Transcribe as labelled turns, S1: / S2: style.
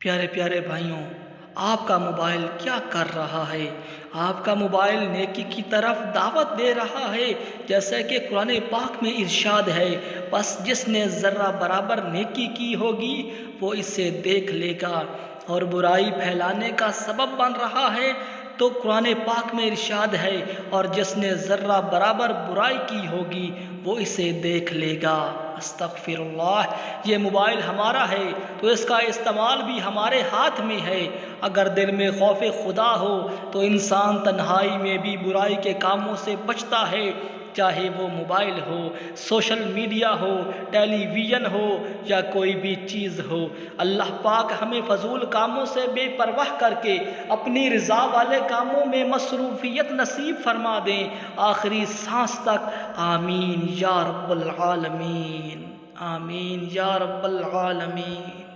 S1: پیارے پیارے بھائیوں، آپ کا موبائل کیا کر رہا ہے؟ آپ کا موبائل نیکی کی طرف دعوت دے رہا ہے، جیسا کہ قرآن پاک میں ارشاد ہے، بس جس نے ذرہ برابر نیکی کی ہوگی وہ اسے دیکھ لے گا، اور برائی پھیلانے کا سبب بن رہا ہے تو قرآن پاک میں ارشاد ہے، اور جس نے ذرہ برابر برائی کی ہوگی وہ اسے دیکھ لے گا۔ استغفر اللہ۔ یہ موبائل ہمارا ہے تو اس کا استعمال بھی ہمارے ہاتھ میں ہے۔ اگر دل میں خوف خدا ہو تو انسان تنہائی میں بھی برائی کے کاموں سے بچتا ہے، چاہے وہ موبائل ہو، سوشل میڈیا ہو، ٹیلی ویژن ہو یا کوئی بھی چیز ہو۔ اللہ پاک ہمیں فضول کاموں سے بے پرواہ کر کے اپنی رضا والے کاموں میں مصروفیت نصیب فرما دیں، آخری سانس تک۔ آمین یا رب العالمین، آمین یا رب العالمین۔